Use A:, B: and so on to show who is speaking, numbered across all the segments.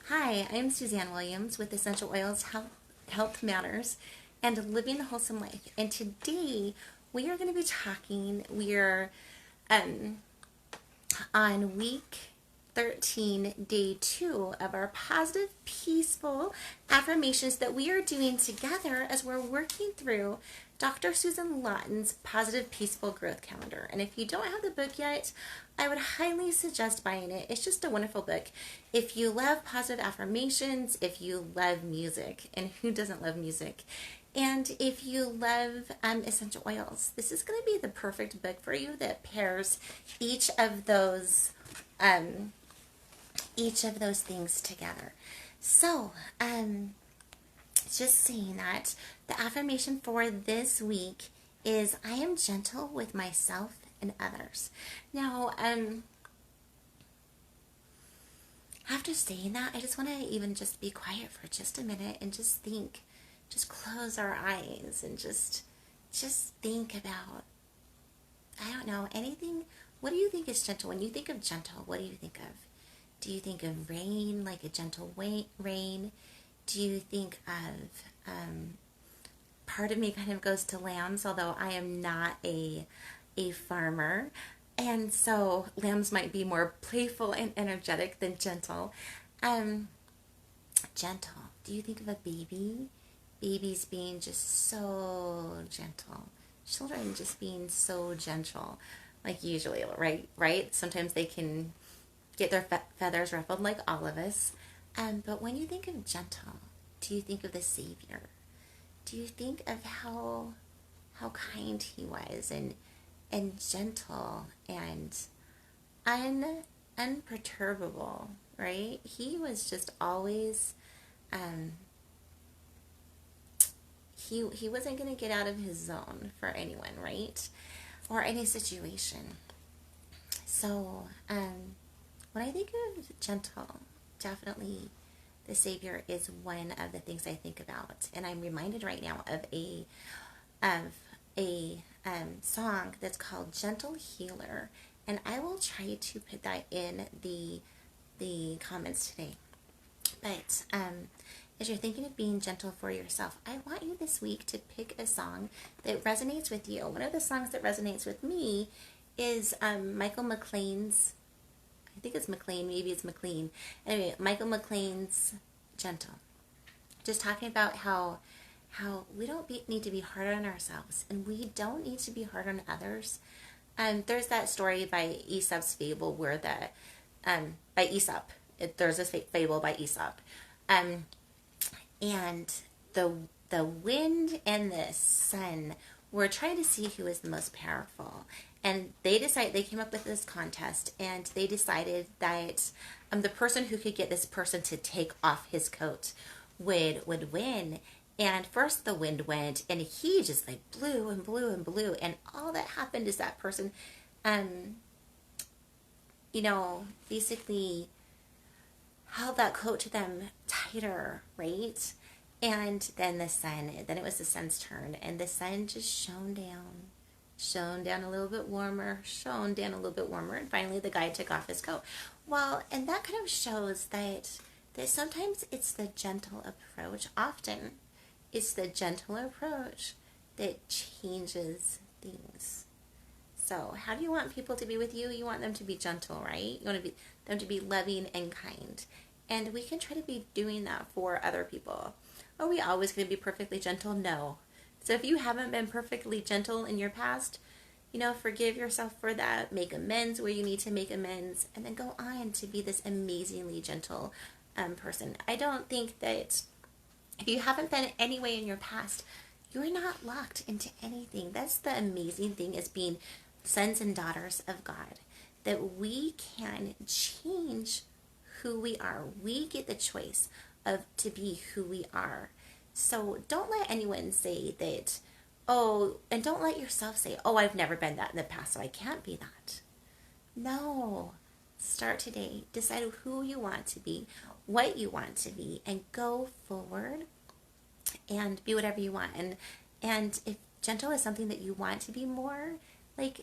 A: Hi, I'm Suzanne Williams with Essential Oils Health Matters and Living a Wholesome Life. And today we are going to be talking, we're um, on week 13, day 2 of our positive, peaceful affirmations that we are doing together as we're working through Dr. Susan Lawton's Positive Peaceful Growth Calendar. And if you don't have the book yet, I would highly suggest buying it. It's just a wonderful book. If you love positive affirmations, if you love music, and who doesn't love music? And if you love essential oils, this is going to be the perfect book for you that pairs each of those um, things together. So, just saying that the affirmation for this week is I am gentle with myself and others. Now, after saying that, I just want to even just be quiet for just a minute and just think, just close our eyes and just think about, I don't know, anything. What do you think is gentle? When you think of gentle, what do you think of? Do you think of rain, like a gentle rain? Do you think of, part of me kind of goes to lambs, although I am not a farmer. And so lambs might be more playful and energetic than gentle. Um, Gentle. Do you think of a baby? Babies being just so gentle. Children just being so gentle. Like usually, right? Right? Sometimes they can get their feathers ruffled like all of us. But when you think of gentle, do you think of the Savior? Do you think of how kind he was and gentle and unperturbable, right? He was just always um, he wasn't going to get out of his zone for anyone, right? Or any situation. So, when I think of gentle, definitely the Savior is one of the things I think about. And I'm reminded right now of a song that's called Gentle Healer. And I will try to put that in the comments today. But as you're thinking of being gentle for yourself, I want you this week to pick a song that resonates with you. One of the songs that resonates with me is Michael McLean's, I think it's McLean, maybe it's McLean. Anyway, Michael McLean's Gentle. Just talking about how we don't need to be hard on ourselves, and we don't need to be hard on others. There's that story by Aesop's fable where by Aesop, there's this fable by Aesop, and the wind and the sun were trying to see who is the most powerful, and they came up with this contest, and they decided that the person who could get this person to take off his coat would win. And first the wind went, and he just like blew and blew and blew, and all that happened is that person, um, basically held that coat to them tighter, right? And then then it was the sun's turn, and the sun just shone down a little bit warmer, shone down a little bit warmer, and finally the guy took off his coat. Well, and that kind of shows that sometimes it's the gentle approach, often it's the gentle approach that changes things. So, how do you want people to be with you? You want them to be gentle, right? You want them to be loving and kind. And we can try to be doing that for other people. Are we always going to be perfectly gentle? No. So if you haven't been perfectly gentle in your past, forgive yourself for that. Make amends where you need to make amends. And then go on to be this amazingly gentle person. I don't think that if you haven't been any way in your past, you're not locked into anything. That's the amazing thing, is being sons and daughters of God, that we can change who we are. We get the choice of to be who we are. So don't let anyone say that, oh, and don't let yourself say, oh, I've never been that in the past, so I can't be that. No. Start today. Decide who you want to be, what you want to be, and go forward and be whatever you want. And if gentle is something that you want to be more, like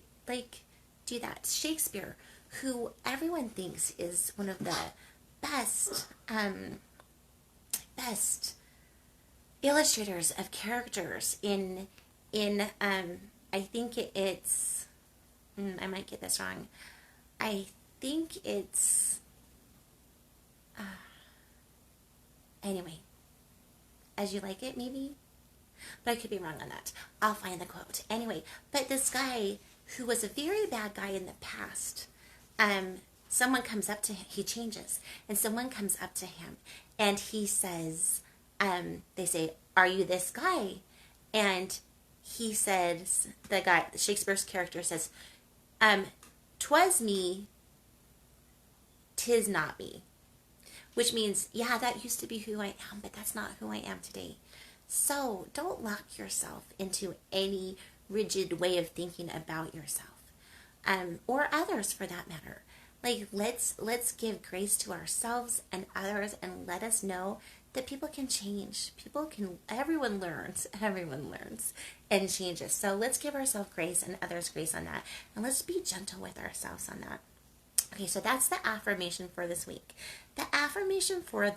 A: do that. Shakespeare, who everyone thinks is one of best best illustrators of characters in I think it's I might get this wrong. I think it's anyway, As You Like It, maybe, but I could be wrong on that. I'll find the quote anyway. But this guy who was a very bad guy in the past, someone comes up to him. He changes, and someone comes up to him, and he says, they say, "Are you this guy?" And he says, the guy, Shakespeare's character says, "'Twas me, 'tis not me," which means, yeah, that used to be who I am, but that's not who I am today. So don't lock yourself into any rigid way of thinking about yourself, or others for that matter. Like, let's give grace to ourselves and others, and let us know that people can change. Everyone learns and changes. So let's give ourselves grace and others grace on that, and let's be gentle with ourselves on that. Okay, so that's the affirmation for this week. The affirmation for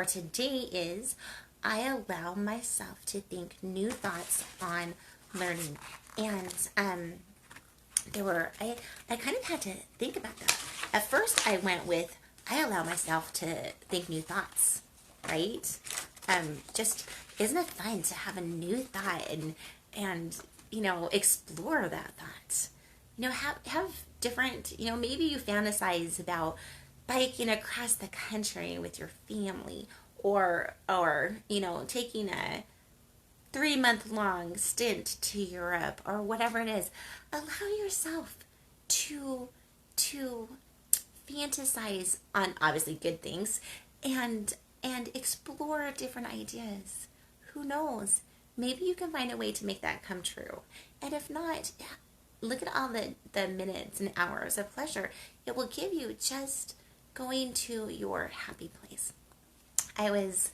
A: today is, I allow myself to think new thoughts on learning. And I kind of had to think about that. At first I went with, I allow myself to think new thoughts, right? Just, isn't it fun to have a new thought and explore that thought? Have different, maybe you fantasize about biking across the country with your family, or taking a 3-month-long stint to Europe, or whatever it is. Allow yourself to fantasize on obviously good things, and explore different ideas. Who knows? Maybe you can find a way to make that come true. And if not, look at all the minutes and hours of pleasure it will give you just going to your happy place. I was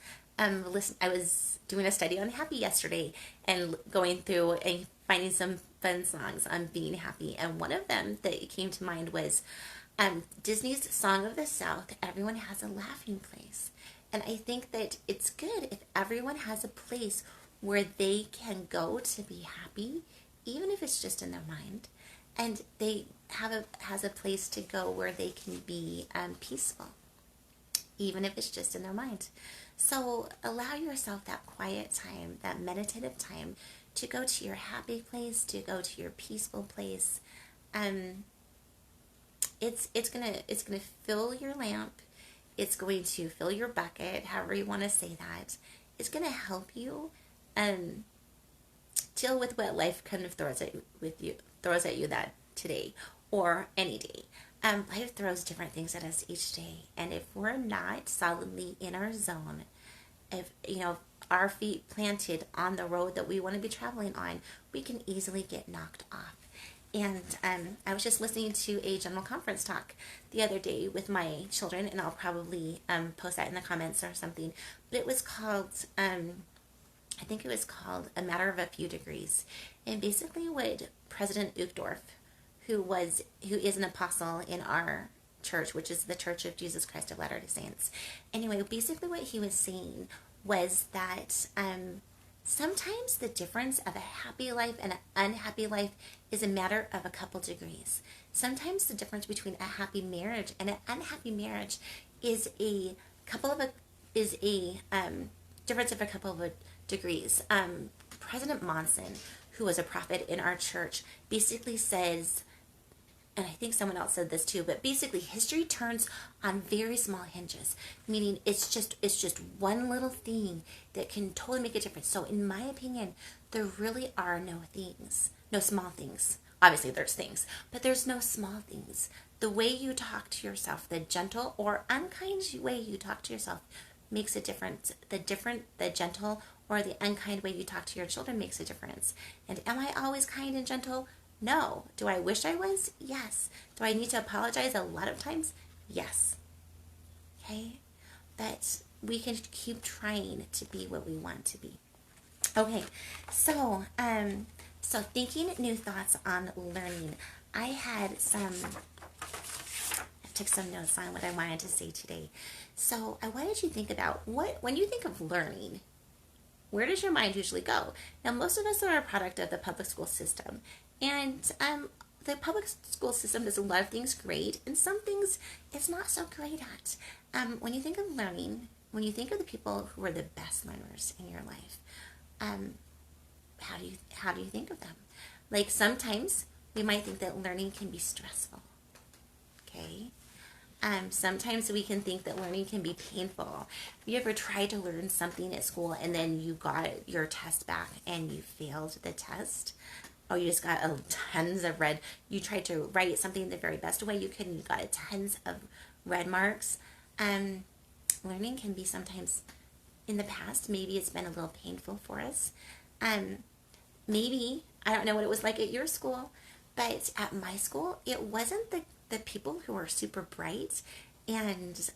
A: doing a study on happy yesterday, and going through and finding some fun songs on being happy, and one of them that came to mind was Disney's Song of the South, Everyone Has a Laughing Place. And I think that it's good if everyone has a place where they can go to be happy, even if it's just in their mind, and they has a place to go where they can be peaceful, even if it's just in their mind. So allow yourself that quiet time, that meditative time, to go to your happy place, to go to your peaceful place. It's gonna fill your lamp. It's going to fill your bucket, however you want to say that. It's gonna help you deal with what life kind of throws at you that today, or any day. Life throws different things at us each day, and if we're not solidly in our zone, if our feet planted on the road that we want to be traveling on, we can easily get knocked off. And I was just listening to a general conference talk the other day with my children, and I'll probably post that in the comments or something. But it was called, I think it was called A Matter of a Few Degrees. And basically what President Uchtdorf, who is an apostle in our church, which is the Church of Jesus Christ of Latter-day Saints. Anyway, basically what he was saying was that sometimes the difference of a happy life and an unhappy life is a matter of a couple degrees. Sometimes the difference between a happy marriage and an unhappy marriage is a difference of a couple of degrees. President Monson, who was a prophet in our church, basically says, and I think someone else said this too, but basically history turns on very small hinges, meaning it's just one little thing that can totally make a difference. So in my opinion, there really are no small things. Obviously there's things, but there's no small things. The way you talk to yourself, the gentle or unkind way you talk to yourself makes a difference. The gentle or the unkind way you talk to your children makes a difference. And am I always kind and gentle? No. Do I wish I was? Yes. Do I need to apologize a lot of times? Yes. Okay? But we can keep trying to be what we want to be. Okay. So thinking new thoughts on learning. I had took some notes on what I wanted to say today. So I wanted you to think about when you think of learning, where does your mind usually go? Now, most of us are a product of the public school system. And the public school system does a lot of things great, and some things it's not so great at. When you think of learning, when you think of the people who are the best learners in your life, how do you think of them? Like sometimes we might think that learning can be stressful. Okay. Sometimes we can think that learning can be painful. Have you ever tried to learn something at school and then you got your test back and you failed the test? Oh, you just got tons of red. You tried to write something the very best way you could and you got tons of red marks. Learning can be sometimes, in the past, maybe it's been a little painful for us. Maybe, I don't know what it was like at your school, but at my school, it wasn't the people who were super bright and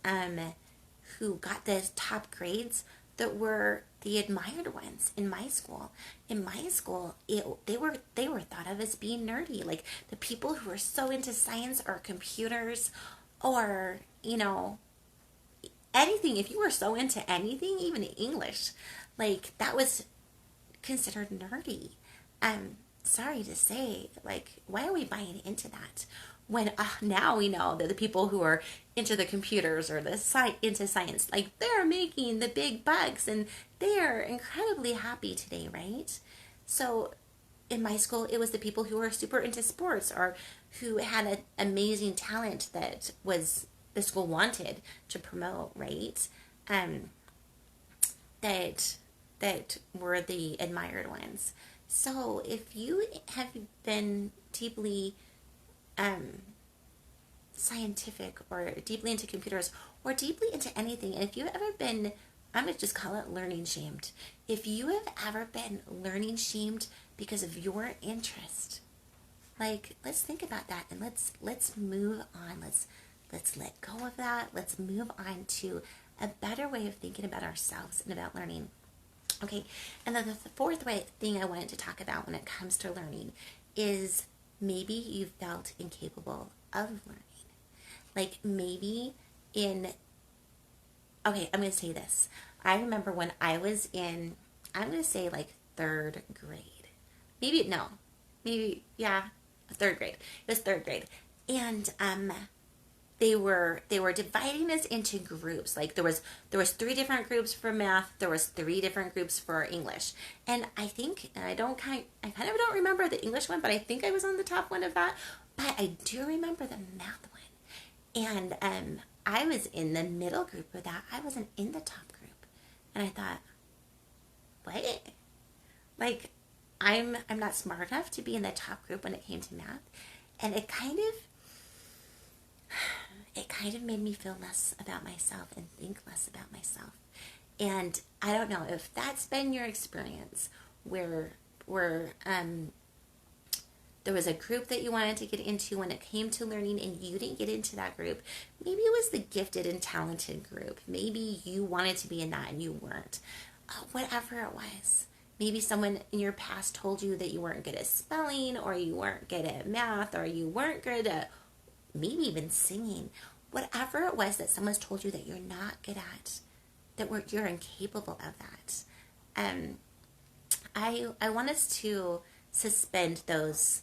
A: who got the top grades that were the admired ones in my school. In my school, they were thought of as being nerdy, like the people who were so into science or computers or, anything. If you were so into anything, even English, like that was considered nerdy. Sorry to say, like, why are we buying into that? When now we know that the people who are into the computers or into science, like they're making the big bucks and they're incredibly happy today, right? So in my school, it was the people who were super into sports or who had an amazing talent that was the school wanted to promote, right? That were the admired ones. So if you have been deeply scientific or deeply into computers or deeply into anything, and if you've ever been, I'm going to just call it learning shamed. If you have ever been learning shamed because of your interest, like, let's think about that and let's move on. Let's let go of that. Let's move on to a better way of thinking about ourselves and about learning. Okay, and then the fourth thing I wanted to talk about when it comes to learning is maybe you felt incapable of learning. Like maybe okay, I'm going to say this. I remember when I was in, I'm going to say like third grade. Yeah, third grade. It was third grade. And they were dividing us into groups. Like there was 3 different groups for math, there was 3 different groups for English. And I think, and I kind of don't remember the English one, but I think I was on the top one of that. But I do remember the math one. And I was in the middle group of that. I wasn't in the top group. And I thought, what? Like I'm not smart enough to be in the top group when it came to math. And it kind of made me feel less about myself and think less about myself. And I don't know if that's been your experience where there was a group that you wanted to get into when it came to learning and you didn't get into that group. Maybe it was the gifted and talented group. Maybe you wanted to be in that and you weren't. Whatever it was. Maybe someone in your past told you that you weren't good at spelling or you weren't good at math or you weren't good at maybe even singing. Whatever it was that someone's told you that you're not good at, that you're incapable of that. I want us to suspend those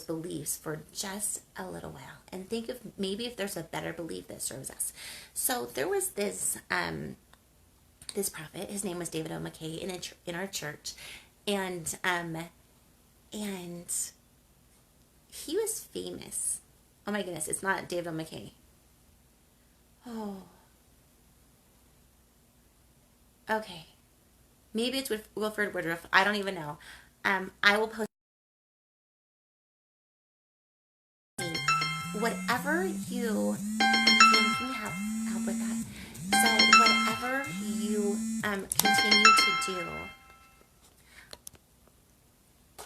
A: beliefs for just a little while and think of maybe if there's a better belief that serves us. So there was this prophet. His name was David O. McKay in our church, and he was famous. Oh my goodness, it's not David O. McKay. Oh. Okay. Maybe it's with Wilford Woodruff. I don't even know. I will post whatever you can you help with that? So whatever you continue to do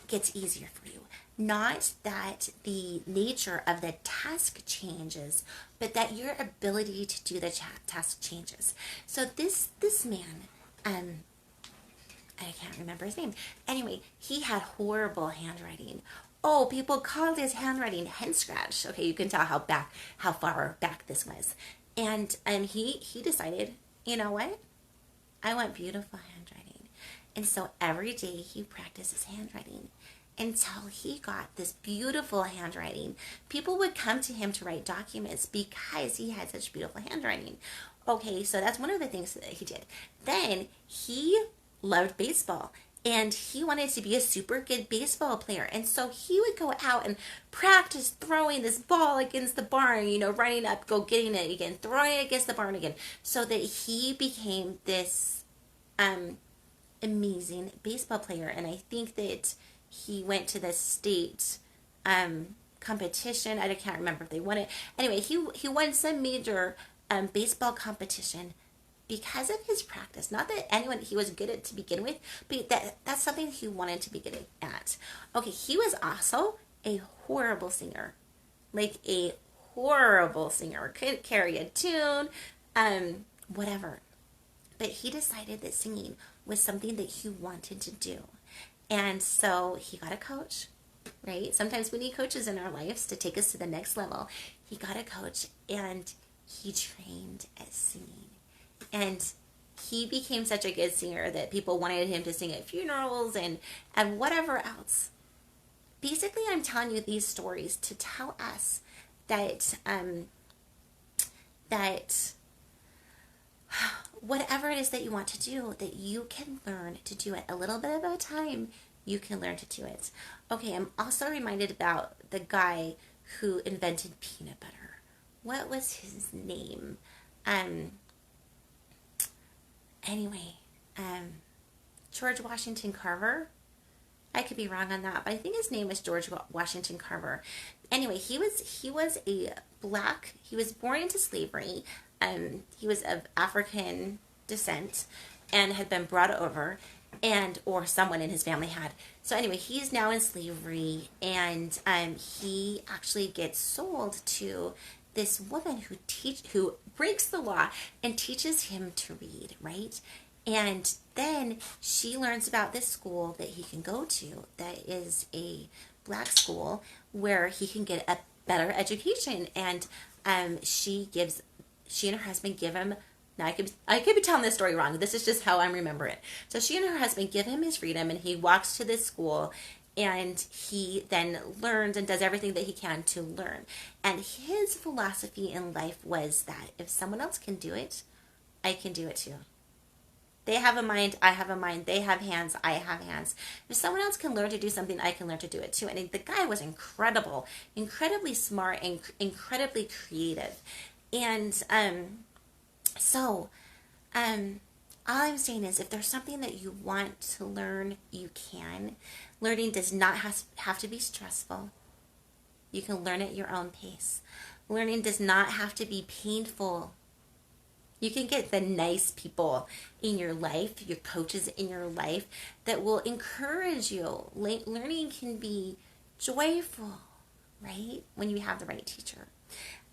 A: gets easier for you. Not that the nature of the task changes, but that your ability to do the task changes. So this man, I can't remember his name. Anyway, he had horrible handwriting, Oh, people called his handwriting hen scratch. Okay, you can tell how far back this was. And he decided, you know what? I want beautiful handwriting. And so every day he practiced his handwriting until he got this beautiful handwriting. People would come to him to write documents because he had such beautiful handwriting. Okay, so that's one of the things that he did. Then he loved baseball and he wanted to be a super good baseball player. And so he would go out and practice throwing this ball against the barn, running up, go getting it again, throwing it against the barn again, so that he became this amazing baseball player. And I think that he went to the state competition. I can't remember if they won it. Anyway, he won some major baseball competition because of his practice. Not that anyone he was good at to begin with, but that's something he wanted to be good at. Okay, he was also a horrible singer. Like a horrible singer. Couldn't carry a tune, whatever. But he decided that singing was something that he wanted to do. And so he got a coach, right? Sometimes we need coaches in our lives to take us to the next level. He got a coach and he trained at singing. And he became such a good singer that people wanted him to sing at funerals and whatever else. Basically, I'm telling you these stories to tell us that that whatever it is that you want to do, that you can learn to do it a little bit at a time. You can learn to do it. Okay, I'm also reminded about the guy who invented peanut butter. What was his name? George Washington Carver. I could be wrong on that, but I think his name was George Washington Carver. Anyway, he was a black. He was born into slavery. He was of African descent and had been brought over, or someone in his family had. So anyway, he's now in slavery, and he actually gets sold to this woman who breaks the law and teaches him to read, right? And then she learns about this school that he can go to that is a black school where he can get a better education. And she and her husband give him, now I could be telling this story wrong. This is just how I remember it. So she and her husband give him his freedom, and he walks to this school, and he then learns and does everything that he can to learn. And his philosophy in life was that if someone else can do it, I can do it too. They have a mind, I have a mind. They have hands, I have hands. If someone else can learn to do something, I can learn to do it too. And the guy was incredible, incredibly smart, and incredibly creative. And all I'm saying is, if there's something that you want to learn, you can. Learning does not have to be stressful. You can learn at your own pace. Learning does not have to be painful. You can get the nice people in your life, your coaches in your life, that will encourage you. Learning can be joyful, right? When you have the right teacher.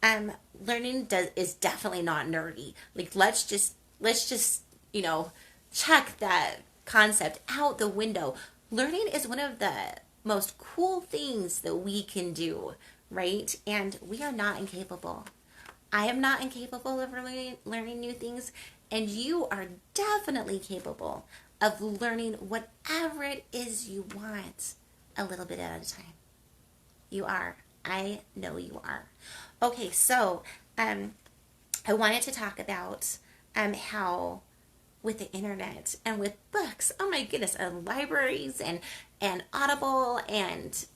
A: Learning is definitely not nerdy. Like, let's just check that concept out the window. Learning is one of the most cool things that we can do, right? And we are not incapable. I am not incapable of learning new things, and you are definitely capable of learning whatever it is you want a little bit at a time. You are. I know you are. Okay, so I wanted to talk about how with the internet and with books, oh my goodness, and libraries and Audible, and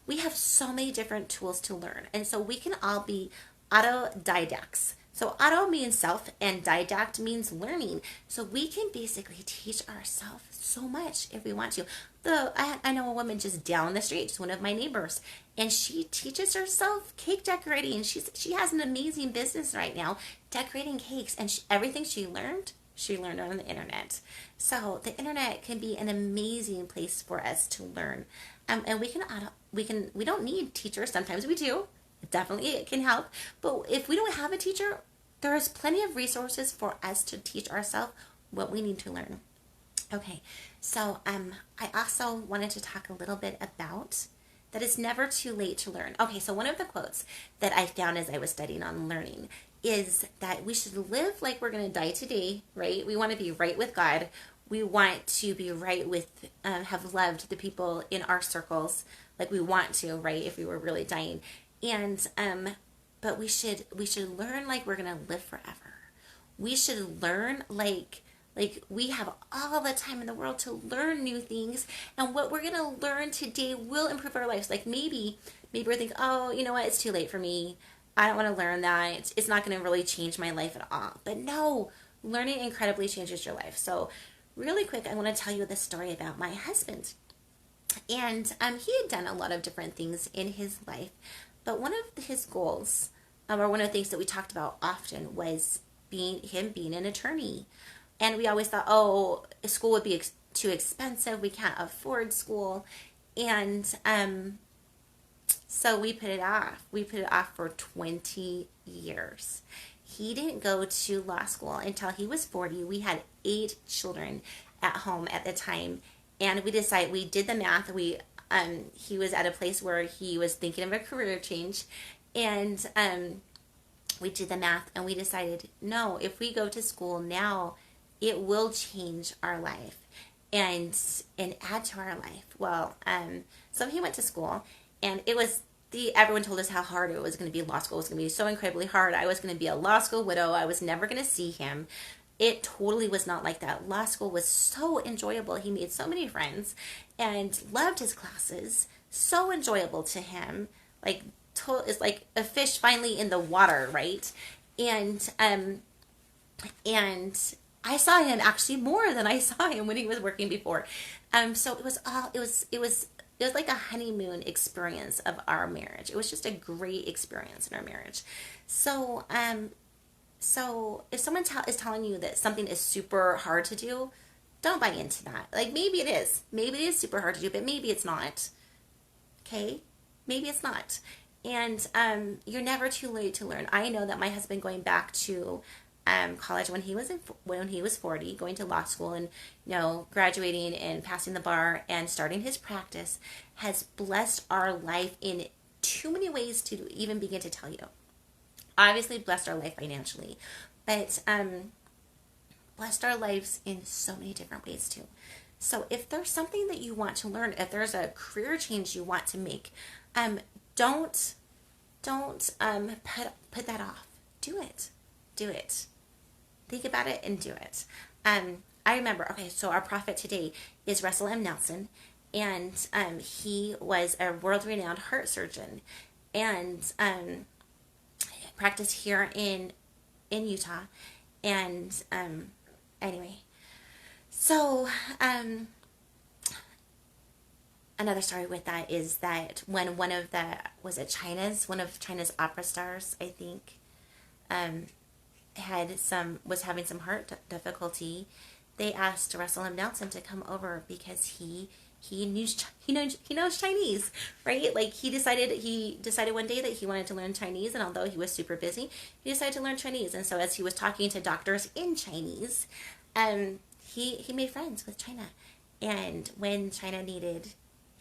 A: we have so many different tools to learn. And so we can all be autodidacts. So auto means self and didact means learning. So we can basically teach ourselves so much if we want to. I know a woman just down the street, just one of my neighbors, and she teaches herself cake decorating. She has an amazing business right now decorating cakes, and everything she learned on the internet. So the internet can be an amazing place for us to learn, and we don't need teachers. Sometimes we do. Definitely it can help, but if we don't have a teacher, there is plenty of resources for us to teach ourselves what we need to learn. Okay, so I also wanted to talk a little bit about that it's never too late to learn. Okay, so one of the quotes that I found as I was studying on learning is that we should live like we're going to die today, right? We want to be right with God. We want to be right with, have loved the people in our circles like we want to, right? If we were really dying. And, but we should learn like we're going to live forever. We should learn like we have all the time in the world to learn new things, and what we're going to learn today will improve our lives. Like maybe we're thinking, oh, you know what, it's too late for me, I don't want to learn that, it's not going to really change my life at all. But no, learning incredibly changes your life. So really quick, I want to tell you the story about my husband. And he had done a lot of different things in his life, but one of his goals, or one of the things that we talked about often, was being an attorney. And we always thought, oh, school would be too expensive. We can't afford school. And so we put it off. We put it off for 20 years. He didn't go to law school until he was 40. We had 8 children at home at the time. And we did the math. He was at a place where he was thinking of a career change. And we did the math and we decided, no, if we go to school now, it will change our life and add to our life. Well, so he went to school, and it was everyone told us how hard it was going to be. Law school was going to be so incredibly hard. I was going to be a law school widow. I was never going to see him. It totally was not like that. Law school was so enjoyable. He made so many friends and loved his classes. So enjoyable to him. Like, it's like a fish finally in the water, right? And I saw him actually more than I saw him when he was working before. So it was like a honeymoon experience of our marriage. It was just a great experience in our marriage. So so if someone is telling you that something is super hard to do, don't buy into that. Like, maybe it is. Maybe it is super hard to do, but maybe it's not. Okay? Maybe it's not. And you're never too late to learn. I know that my husband, going back to college when he was 40, going to law school, and graduating and passing the bar and starting his practice, has blessed our life in too many ways to even begin to tell you. Obviously blessed our life financially, but blessed our lives in so many different ways too. So if there's something that you want to learn, if there's a career change you want to make, don't put that off. Do it. Do it. Think about it and do it. I remember, okay, so our prophet today is Russell M. Nelson, and he was a world-renowned heart surgeon, and practiced here in Utah. And anyway, so another story with that is that when one of China's opera stars, I think, was having some heart difficulty, they asked Russell M. Nelson to come over because he knows Chinese, right? Like, he decided one day that he wanted to learn Chinese, and although he was super busy, he decided to learn Chinese. And so as he was talking to doctors in Chinese, he made friends with China, and when China needed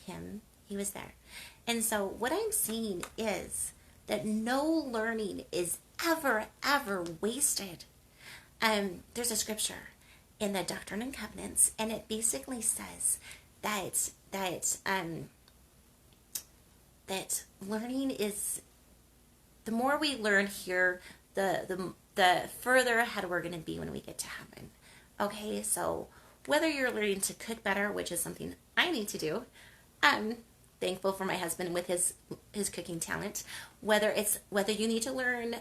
A: him, he was there. And so what I'm seeing is that no learning is ever wasted. There's a scripture in the Doctrine and Covenants, and it basically says that learning is, the more we learn here, the further ahead we're going to be when we get to heaven. Okay, so whether you're learning to cook better, which is something I need to do, I'm thankful for my husband with his cooking talent. Whether you need to learn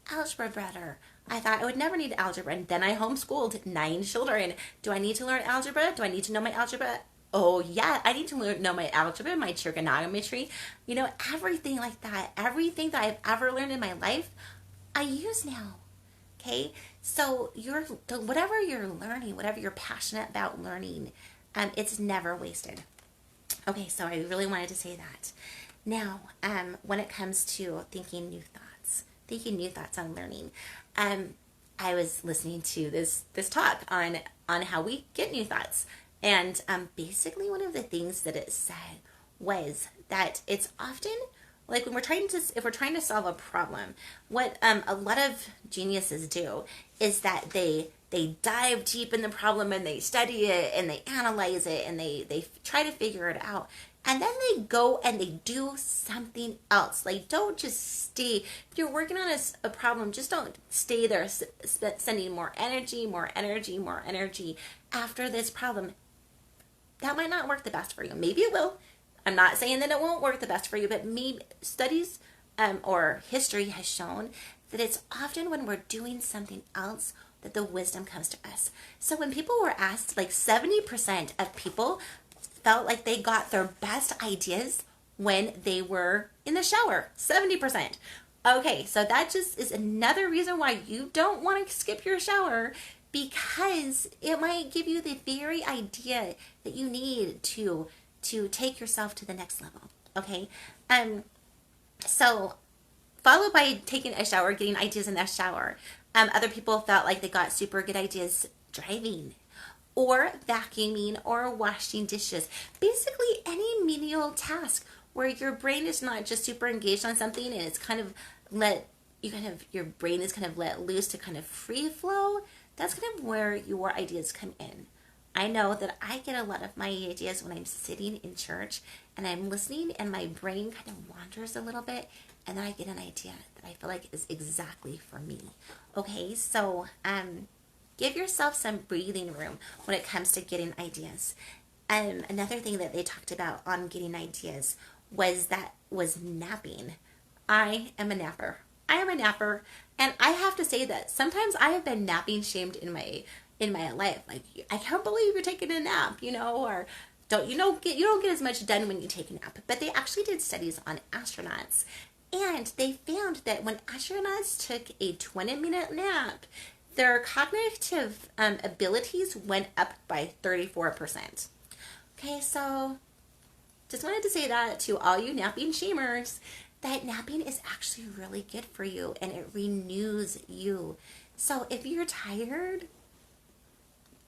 A: algebra better. I thought I would never need algebra, and then I homeschooled 9 children. Do I need to learn algebra? Do I need to know my algebra? Oh yeah, I need to know my algebra, my trigonometry, everything like that. Everything that I've ever learned in my life, I use now. Okay, so whatever you're learning, whatever you're passionate about learning, it's never wasted. Okay, so I really wanted to say that. Now, when it comes to thinking new thoughts on learning, I was listening to this talk on on how we get new thoughts. And basically, one of the things that it said was that it's often like when we're trying to, if we're trying to solve a problem, what a lot of geniuses do is that they dive deep in the problem and they study it and they analyze it and they try to figure it out. And then they go and they do something else. Like, don't just stay. If you're working on a problem, just don't stay there sending more energy, more energy, more energy after this problem. That might not work the best for you. Maybe it will. I'm not saying that it won't work the best for you, but maybe studies or history has shown that it's often when we're doing something else that the wisdom comes to us. So when people were asked, like 70% of people felt like they got their best ideas when they were in the shower. 70%. Okay, so that just is another reason why you don't want to skip your shower, because it might give you the very idea that you need to take yourself to the next level. Okay? So followed by taking a shower, getting ideas in that shower. Other people felt like they got super good ideas driving or vacuuming or washing dishes. Basically any menial task where your brain is not just super engaged on something and it's kind of your brain is kind of let loose to kind of free flow. That's kind of where your ideas come in. I know that I get a lot of my ideas when I'm sitting in church and I'm listening and my brain kind of wanders a little bit, and then I get an idea that I feel like is exactly for me. Okay, so give yourself some breathing room when it comes to getting ideas. Another thing that they talked about on getting ideas was napping. I am a napper. And I have to say that sometimes I have been napping shamed in my life. Like, I can't believe you're taking a nap, or you don't get as much done when you take a nap. But they actually did studies on astronauts, and they found that when astronauts took a 20-minute nap, their cognitive abilities went up by 34%. Okay, so just wanted to say that to all you napping shamers, that napping is actually really good for you and it renews you. So if you're tired,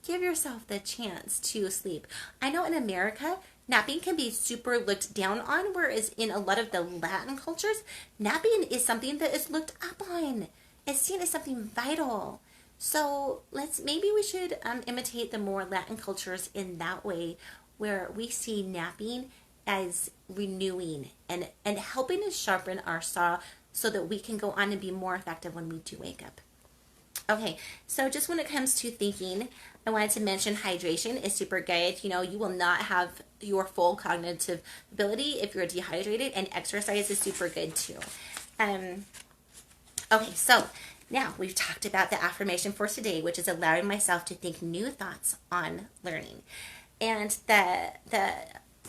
A: give yourself the chance to sleep. I know in America, napping can be super looked down on, whereas in a lot of the Latin cultures, napping is something that is looked up on. It's seen as something vital. So maybe we should imitate the more Latin cultures in that way, where we see napping as renewing and helping us sharpen our saw so that we can go on and be more effective when we do wake up. Okay, so just when it comes to thinking, I wanted to mention hydration is super good. You will not have your full cognitive ability if you're dehydrated, and exercise is super good too. Okay, so now we've talked about the affirmation for today, which is allowing myself to think new thoughts on learning. And the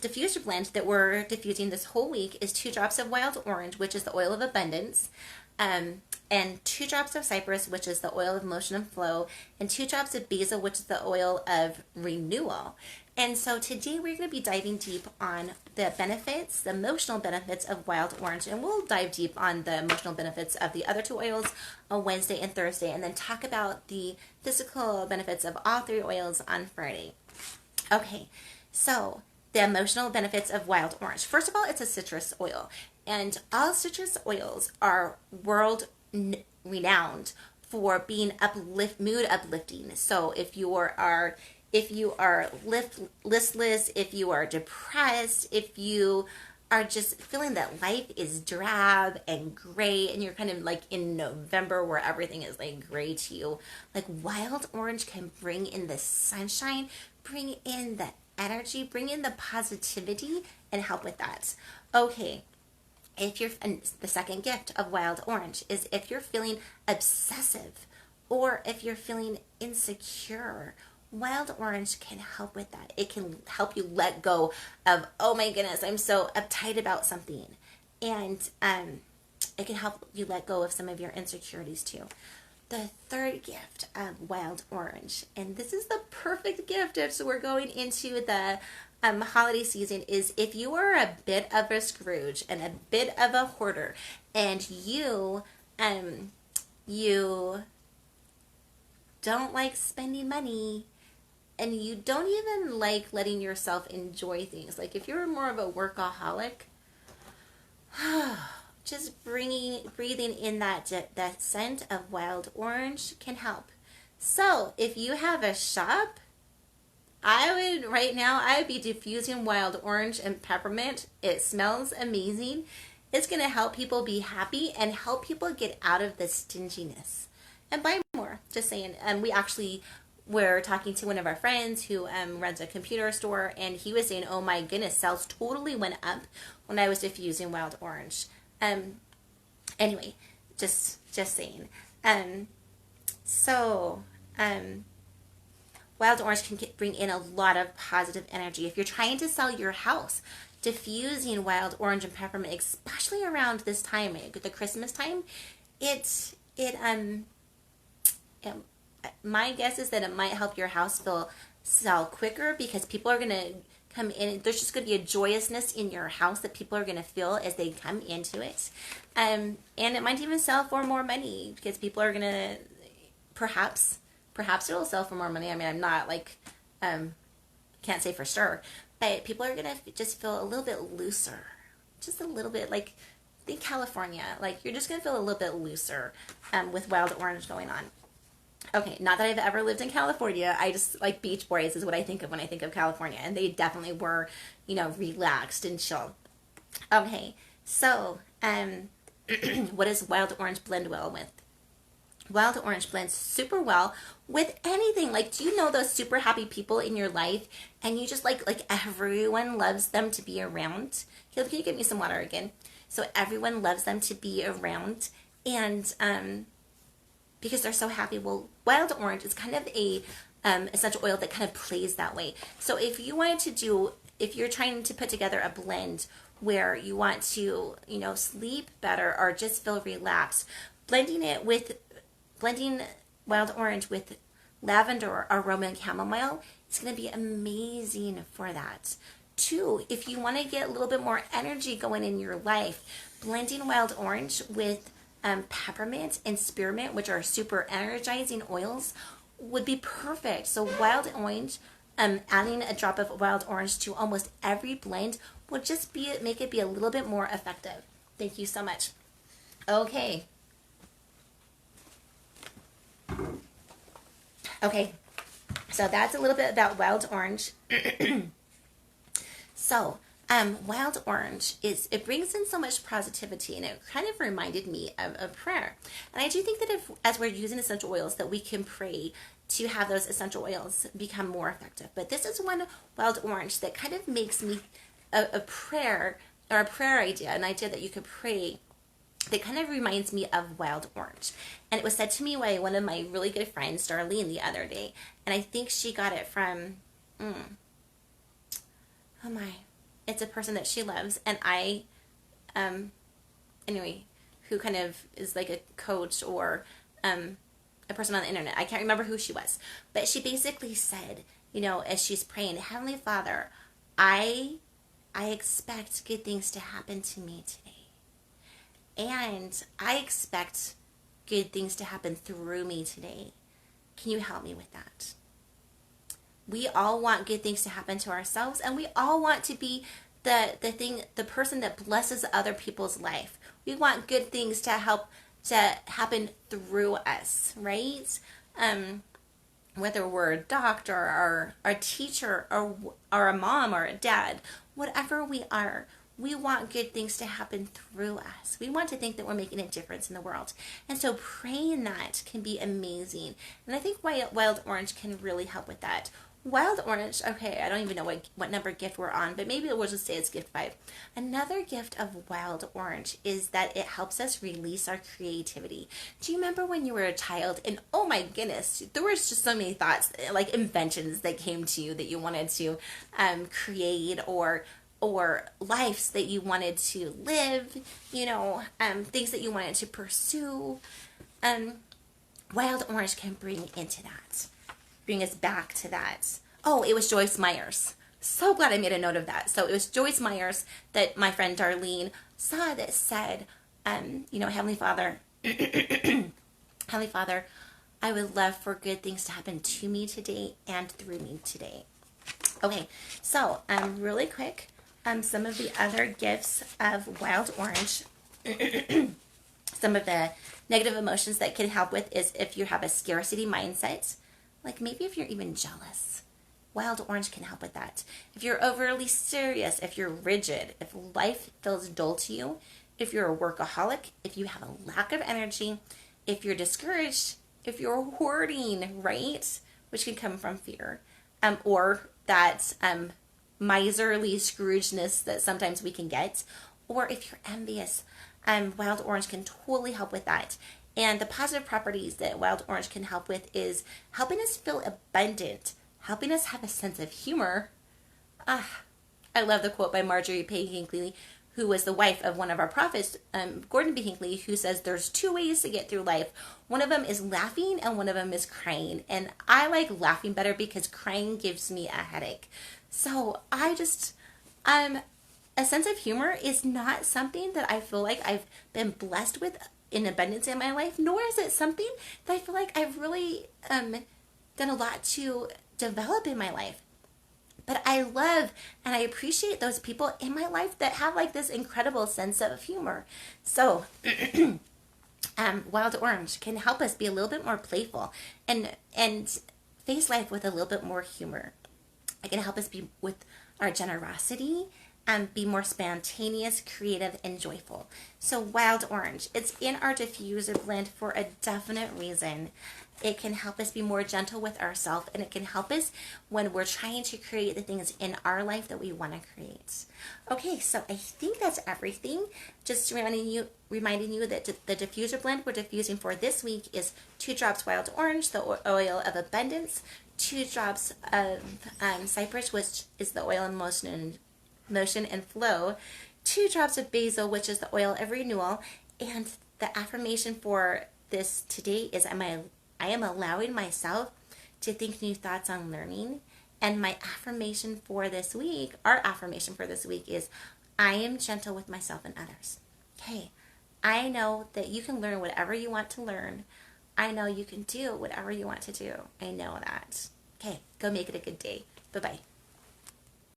A: diffuser blend that we're diffusing this whole week is 2 drops of wild orange, which is the oil of abundance, and 2 drops of Cypress, which is the oil of motion and flow, and 2 drops of Basil, which is the oil of renewal. And so today we're going to be diving deep on the benefits, the emotional benefits of wild orange, and we'll dive deep on the emotional benefits of the other 2 oils on Wednesday and Thursday, and then talk about the physical benefits of all 3 oils on Friday. Okay, so the emotional benefits of wild orange. First of all, it's a citrus oil, and all citrus oils are world renowned for being mood uplifting. So if you are listless, if you are depressed, if you are just feeling that life is drab and gray, and you're kind of like in November where everything is like gray to you, like wild orange can bring in the sunshine, bring in the energy, bring in the positivity, and help with that. Okay, the second gift of wild orange is if you're feeling obsessive or if you're feeling insecure, wild orange can help with that. It can help you let go of, oh my goodness, I'm so uptight about something. And it can help you let go of some of your insecurities too. The third gift of wild orange, and this is the perfect gift so we're going into the holiday season, is if you are a bit of a Scrooge and a bit of a hoarder, and you don't like spending money, and you don't even like letting yourself enjoy things. Like if you're more of a workaholic, just breathing in that scent of wild orange can help. So if you have a shop, right now I would be diffusing wild orange and peppermint. It smells amazing. It's going to help people be happy and help people get out of the stinginess and buy more. Just saying. We actually were talking to one of our friends who runs a computer store, and he was saying, oh my goodness, sales totally went up when I was diffusing wild orange. Anyway, just saying. So wild orange can bring in a lot of positive energy. If you're trying to sell your house, diffusing wild orange and peppermint, especially around this time, the Christmas time, my guess is that it might help your house sell quicker, because people are going to come in. There's just going to be a joyousness in your house that people are going to feel as they come into it. And it might even sell for more money, because people are going to, perhaps it'll sell for more money. I mean, I'm not can't say for sure, but people are going to just feel a little bit looser. Just a little bit, like, think California. Like, you're just going to feel a little bit looser with wild orange going on. Okay, not that I've ever lived in California. I just, like, Beach Boys is what I think of when I think of California. And they definitely were, relaxed and chill. Okay, so, what does wild orange blend well with? Wild orange blends super well with anything. Like, do you know those super happy people in your life, and you just like everyone loves them to be around? Can you give me some water again? So everyone loves them to be around, and because they're so happy. Well, wild orange is kind of a essential oil that kind of plays that way. So if you're trying to put together a blend where you want to, sleep better or just feel relaxed, blending wild orange with lavender, aroma, and chamomile, it's going to be amazing for that. 2, if you want to get a little bit more energy going in your life, blending wild orange with peppermint and spearmint, which are super energizing oils, would be perfect. So wild orange, adding a drop of wild orange to almost every blend would just make it be a little bit more effective. Thank you so much. Okay. Okay, so that's a little bit about wild orange. So, wild orange it brings in so much positivity, and it kind of reminded me of a prayer. And I do think that as we're using essential oils, that we can pray to have those essential oils become more effective. But this is one wild orange that kind of makes me a prayer, or a prayer idea, an idea that you could pray, that kind of reminds me of wild orange. And it was said to me by one of my really good friends, Darlene, the other day. And I think she got it from, it's a person that she loves. And who kind of is like a coach or a person on the internet. I can't remember who she was. But she basically said, as she's praying, Heavenly Father, I expect good things to happen to me today. And I expect good things to happen through me today. Can you help me with that? We all want good things to happen to ourselves, and we all want to be the person that blesses other people's life. We want good things to happen through us, right? Whether we're a doctor or a teacher or a mom or a dad, whatever we are, we want good things to happen through us. We want to think that we're making a difference in the world. And so praying that can be amazing. And I think wild orange can really help with that. Wild orange, okay, I don't even know what number gift we're on, but maybe we'll just say it's gift 5. Another gift of wild orange is that it helps us release our creativity. Do you remember when you were a child, and oh my goodness, there was just so many thoughts, like inventions that came to you that you wanted to create, or lives that you wanted to live, things that you wanted to pursue. Wild orange can bring us back to that. Oh, it was Joyce Meyers. So glad I made a note of that. So it was Joyce Meyers that my friend Darlene saw that said, Heavenly Father, Heavenly Father, I would love for good things to happen to me today and through me today. Okay, so really quick, some of the other gifts of wild orange. Some of the negative emotions that can help with is if you have a scarcity mindset, like maybe if you're even jealous. Wild orange can help with that. If you're overly serious, if you're rigid, if life feels dull to you, if you're a workaholic, if you have a lack of energy, if you're discouraged, if you're hoarding, right? Which can come from fear. Or that miserly Scroogeness that sometimes we can get. Or if you're envious, wild orange can totally help with that. And the positive properties that wild orange can help with is helping us feel abundant, helping us have a sense of humor. I love the quote by Marjorie P. Hinckley, who was the wife of one of our prophets, Gordon B. Hinckley, who says there's two ways to get through life. One of them is laughing and one of them is crying. And I like laughing better because crying gives me a headache. So a sense of humor is not something that I feel like I've been blessed with in abundance in my life, nor is it something that I feel like I've really done a lot to develop in my life. But I love and I appreciate those people in my life that have like this incredible sense of humor. So wild orange can help us be a little bit more playful and face life with a little bit more humor. It can help us be with our generosity and be more spontaneous, creative, and joyful. So wild orange, it's in our diffuser blend for a definite reason. It can help us be more gentle with ourselves, and it can help us when we're trying to create the things in our life that we want to create. Okay, so I think that's everything. Just reminding you that the diffuser blend we're diffusing for this week is 2 drops wild orange, the oil of abundance, 2 drops of Cypress, which is the oil in motion and flow, 2 drops of Basil, which is the oil of renewal, and the affirmation for this today is I am allowing myself to think new thoughts on learning. And my affirmation for this week, our affirmation for this week is I am gentle with myself and others. Okay, I know that you can learn whatever you want to learn. I know you can do whatever you want to do. I know that. Okay, go make it a good day. Bye-bye.